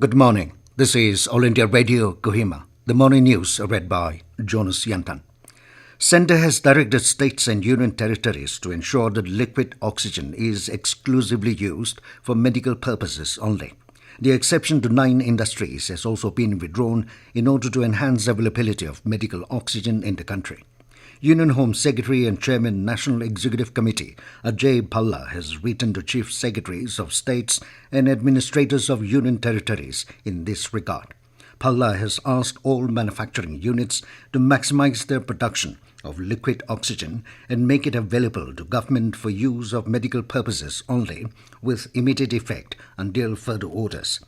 Good morning. This is All India Radio, Kohima. The morning news read by Jonas Yantan. Centre has directed states and union territories to ensure that liquid oxygen is exclusively used for medical purposes only. The exception to 9 industries has also been withdrawn in order to enhance availability of medical oxygen in the country. Union Home Secretary and Chairman National Executive Committee Ajay Bhalla has written to Chief Secretaries of States and Administrators of Union Territories in this regard. Bhalla has asked all manufacturing units to maximize their production of liquid oxygen and make it available to government for use of medical purposes only with immediate effect until further orders.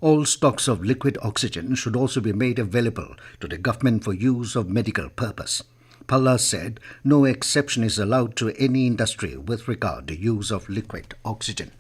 All stocks of liquid oxygen should also be made available to the government for use of medical purpose. Bhalla said no exception is allowed to any industry with regard to use of liquid oxygen.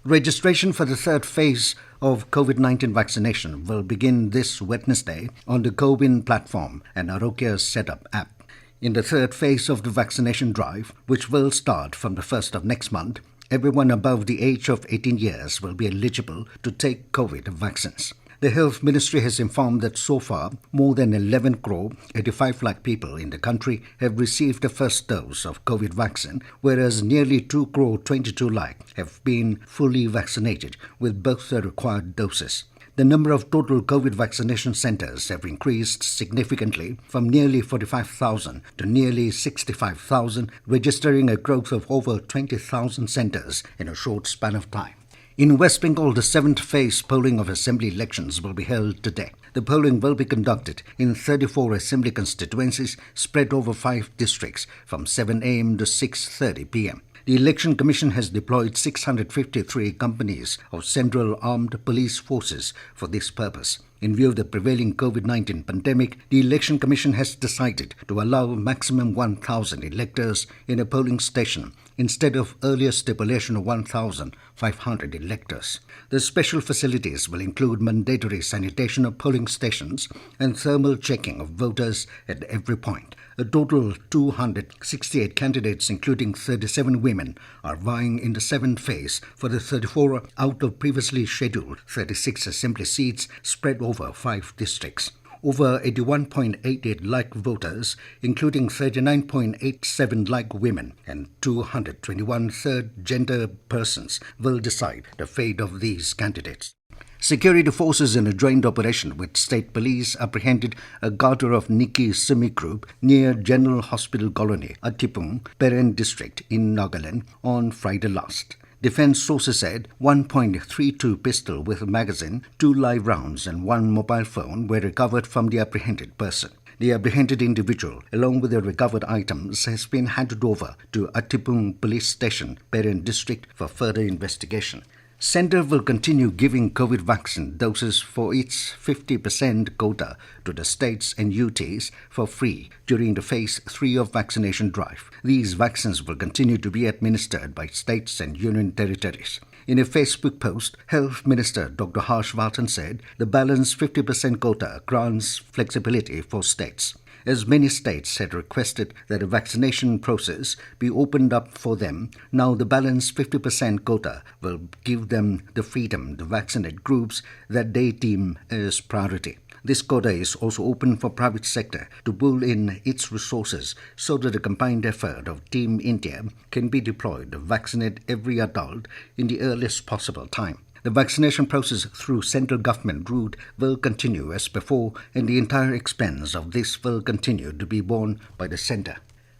Registration for the third phase of Covid-19 vaccination will begin this Wednesday on the cowin platform and Aarogya Setu App. In the third phase of the vaccination drive, which will start from the 1st of next month, everyone above the age of 18 years will be eligible to take COVID vaccines. The Health Ministry has informed that so far, more than 11 crore 85 lakh people in the country have received the first dose of COVID vaccine, whereas nearly 2 crore 22 lakh have been fully vaccinated with both the required doses. The number of total COVID vaccination centres have increased significantly from nearly 45,000 to nearly 65,000, registering a growth of over 20,000 centres in a short span of time. In West Bengal, the 7th phase polling of assembly elections will be held today. The polling will be conducted in 34 assembly constituencies spread over 5 districts from 7 a.m. to 6:30 p.m. The Election Commission has deployed 653 companies of Central Armed Police Forces for this purpose. In view of the prevailing COVID-19 pandemic, the Election Commission has decided to allow maximum 1,000 electors in a polling station instead of earlier stipulation of 1,500 electors. The special facilities will include mandatory sanitation of polling stations and thermal checking of voters at every point. A total of 268 candidates, including 37 women, are vying in the 7th phase for the 34 out of previously scheduled 36 assembly seats spread over 5 districts. Over 81.88 lakh voters, including 39.87 lakh women and 221 third-gender persons, will decide the fate of these candidates. Security forces in a joint operation with state police apprehended a garter of Nikki Simi group near General Hospital Colony, Attipung, Peren district in Nagaland on Friday last. Defense sources said 1.32 pistol with a magazine, 2 live rounds and 1 mobile phone were recovered from the apprehended person. The apprehended individual, along with the recovered items, has been handed over to Attipung Police Station, Peren district, for further investigation. Centre will continue giving COVID vaccine doses for its 50% quota to the states and UTs for free during the Phase 3 of vaccination drive. These vaccines will continue to be administered by states and union territories. In a Facebook post, Health Minister Dr. Harshvardhan said the balance 50% quota grants flexibility for states. As many states had requested that a vaccination process be opened up for them, now the balance 50% quota will give them the freedom to vaccinate groups that they deem as priority. This quota is also open for private sector to pool in its resources so that a combined effort of Team India can be deployed to vaccinate every adult in the earliest possible time. The vaccination process through central government route will continue as before, and the entire expense of this will continue to be borne by the centre.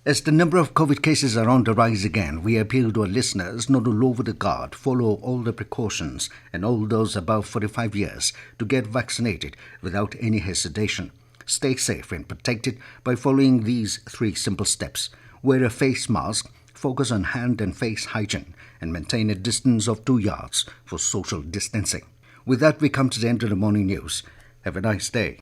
As the number of COVID cases are on the rise again, we appeal to our listeners not to lower the guard, follow all the precautions, and all those above 45 years to get vaccinated without any hesitation. Stay safe and protected by following these 3 simple steps. Wear a face mask, focus on hand and face hygiene, and maintain a distance of 2 yards for social distancing. With that, we come to the end of the morning news. Have a nice day.